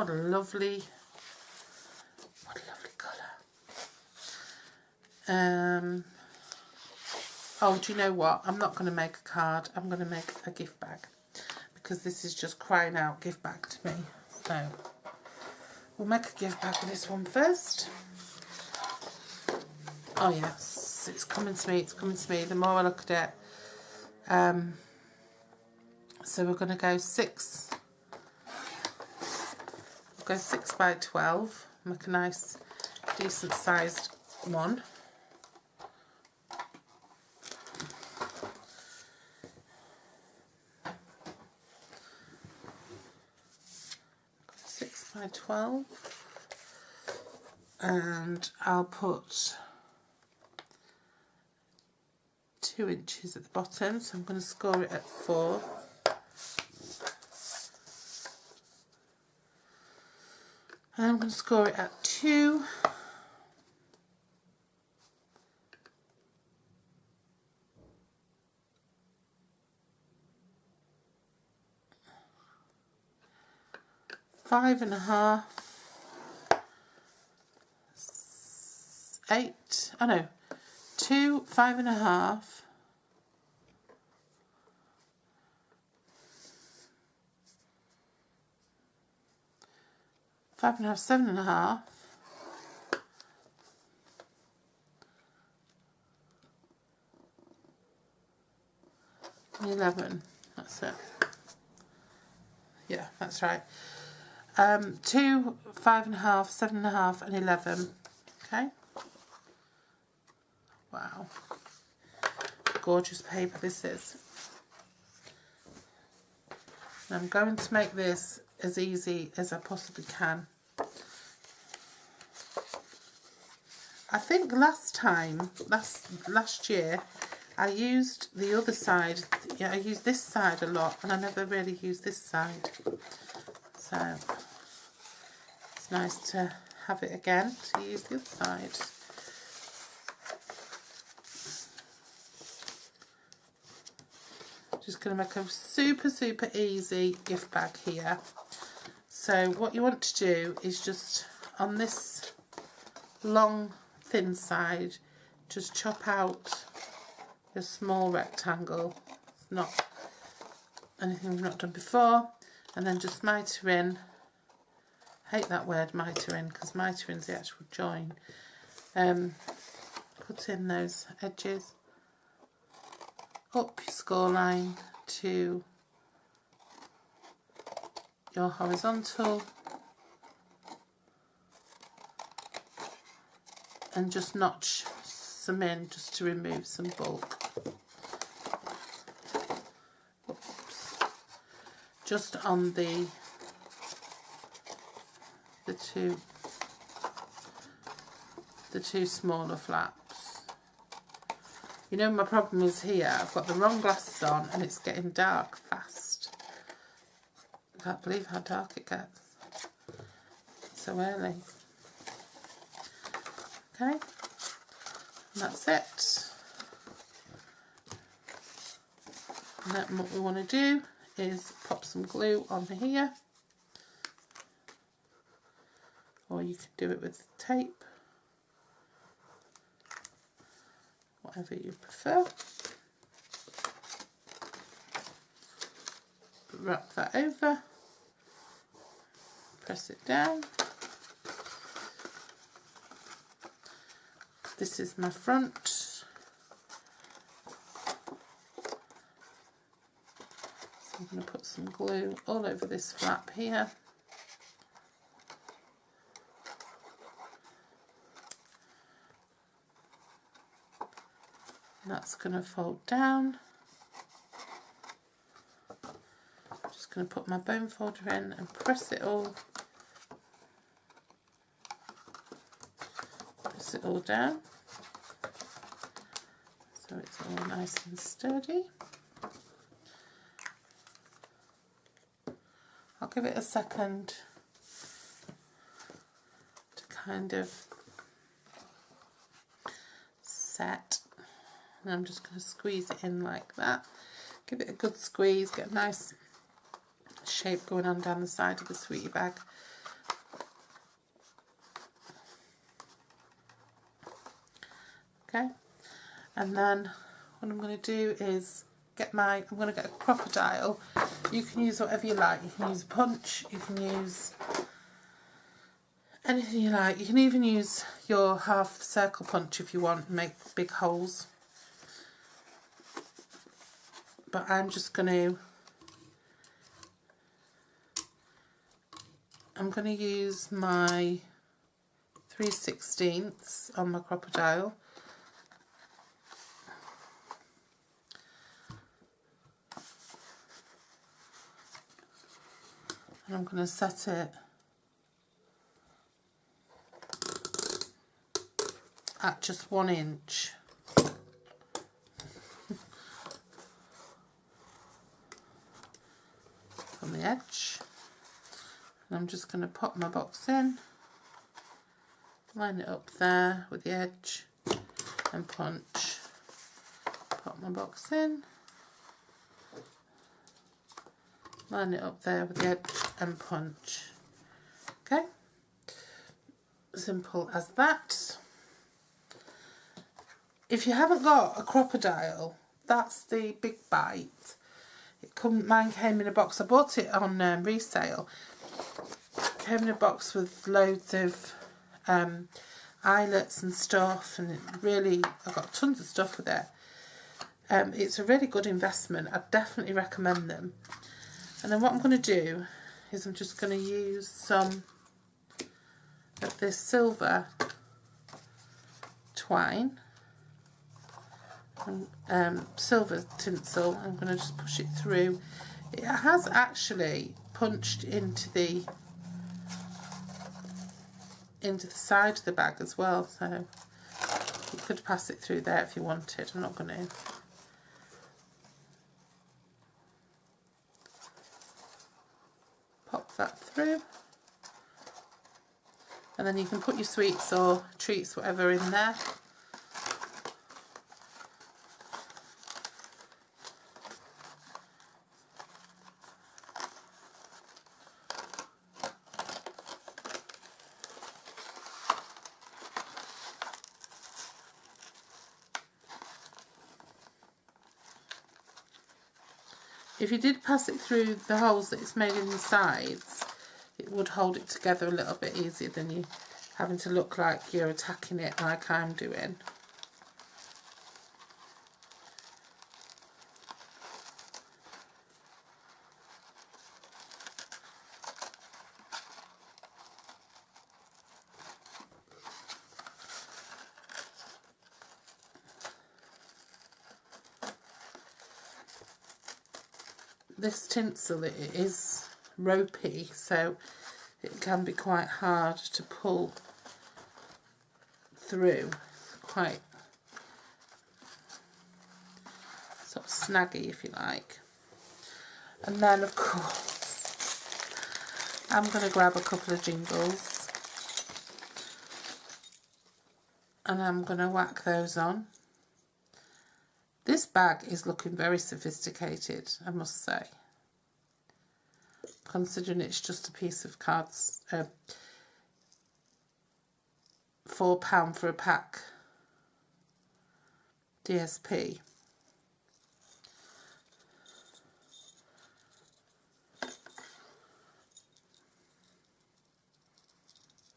what a lovely colour. Oh, do you know what? I'm not going to make a card. I'm going to make a gift bag, because this is just crying out gift bag to me. So we'll make a gift bag with this one first. Oh yes, it's coming to me, it's coming to me the more I look at it. So we're going to go 6 by 12, make a nice decent sized one. By 12, and I'll put 2 inches at the bottom, so I'm going to score it at 4. And I'm going to score it at 2. Five and a half, 8, oh no, 2, 5 and a half, 5 and a half, 7 and a half, and 11, that's it. Yeah, that's right. 2, 5 and a half, 7 and a half, and 11. Okay. Wow. Gorgeous paper this is. And I'm going to make this as easy as I possibly can. I think last year, I used the other side. Yeah, I used this side a lot, and I never really used this side. So it's nice to have it again, to use the other side. Just going to make a super easy gift bag here. So what you want to do is just on this long thin side, just chop out a small rectangle. It's not anything we've not done before. And then just miter in. I hate that word miter in, because miter in is the actual join. Put in those edges up your score line to your horizontal, and just notch some in just to remove some bulk. Just on the two smaller flaps. You know, my problem is here, I've got the wrong glasses on and it's getting dark fast. I can't believe how dark it gets so early. Okay, and that's it. And then what we want to do is pop some glue on here, or you can do it with tape, whatever you prefer. Wrap that over, press it down. This is my front. I'm going to put some glue all over this flap here. And that's going to fold down. I'm just going to put my bone folder in and press it all. Press it all down so it's all nice and sturdy. I'll give it a second to kind of set, and I'm just going to squeeze it in like that. Give it a good squeeze, get a nice shape going on down the side of the sweetie bag. Okay, and then what I'm going to do is I'm going to get a crocodile. You can use whatever you like. You can use a punch, you can use anything you like. You can even use your half circle punch if you want and make big holes. But I'm just going to, use my 3/16 on my crocodile. And I'm going to set it at just 1 inch. From the edge. And I'm just going to pop my box in, line it up there with the edge and punch. Pop my box in, line it up there with the edge and punch. Okay, simple as that. If you haven't got a crocodile, that's the big bite. Mine came in a box. I bought it on resale. It came in a box with loads of eyelets and stuff, and I got tons of stuff with it. It's a really good investment. I definitely recommend them. And then what I'm going to do is I'm just going to use some of this silver twine, and silver tinsel. I'm going to just push it through. It has actually punched into the side of the bag as well, so you could pass it through there if you wanted. I'm not going to. Pop that through, and then you can put your sweets or treats, whatever, in there. If you did pass it through the holes that it's made in the sides, it would hold it together a little bit easier than you having to look like you're attacking it like I'm doing. This tinsel, it is ropey, so it can be quite hard to pull through. It's quite sort of snaggy, if you like. And then, of course, I'm going to grab a couple of jingles and I'm going to whack those on. This bag is looking very sophisticated, I must say, considering it's just a piece of cards, £4 for a pack DSP.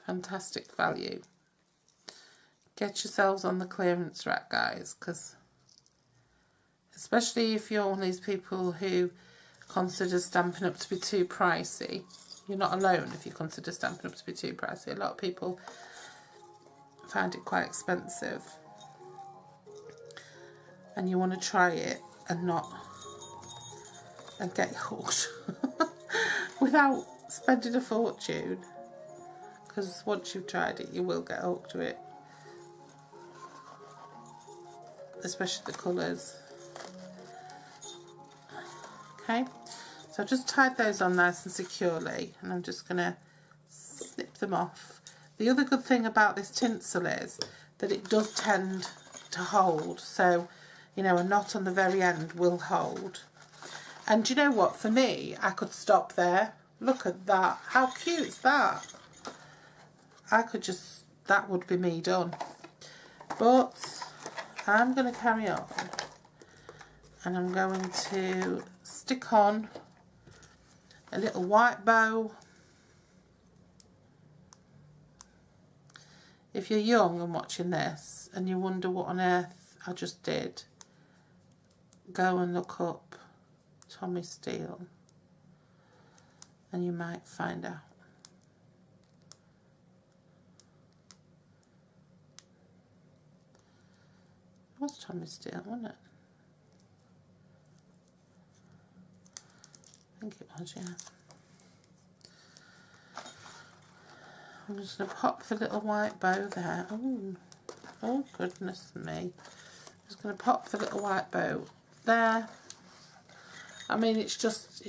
Fantastic value. Get yourselves on the clearance rack, guys, because especially if you're one of these people who consider Stampin' Up to be too pricey. You're not alone if you consider Stampin' Up to be too pricey. A lot of people find it quite expensive. And you want to try it and get hooked without spending a fortune. Because once you've tried it, you will get hooked to it. Especially the colours. Okay, so I've just tied those on nice and securely, and I'm just going to snip them off. The other good thing about this tinsel is that it does tend to hold, so you know, a knot on the very end will hold. And do you know what, for me, I could stop there. Look at that, how cute is that? I could just, that would be me done. But I'm going to carry on, and I'm going to stick on a little white bow. If you're young and watching this and you wonder what on earth I just did, go and look up Tommy Steele and you might find out. It was Tommy Steele, wasn't it? I think it was, yeah. I'm just going to pop the little white bow there. Oh goodness me. Just going to pop the little white bow there. I mean, it's just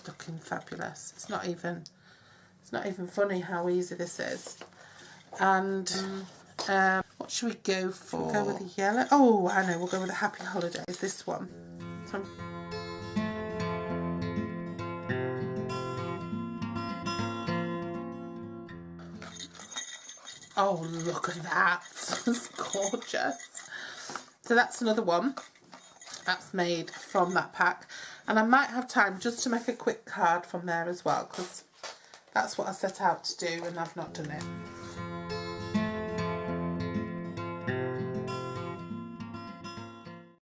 looking fabulous. It's not even funny how easy this is. And what should we go for? Go with the yellow. Oh, I know. We'll go with the Happy Holidays. This one. So oh, look at that. It's gorgeous. So that's another one. That's made from that pack. And I might have time just to make a quick card from there as well, because that's what I set out to do and I've not done it.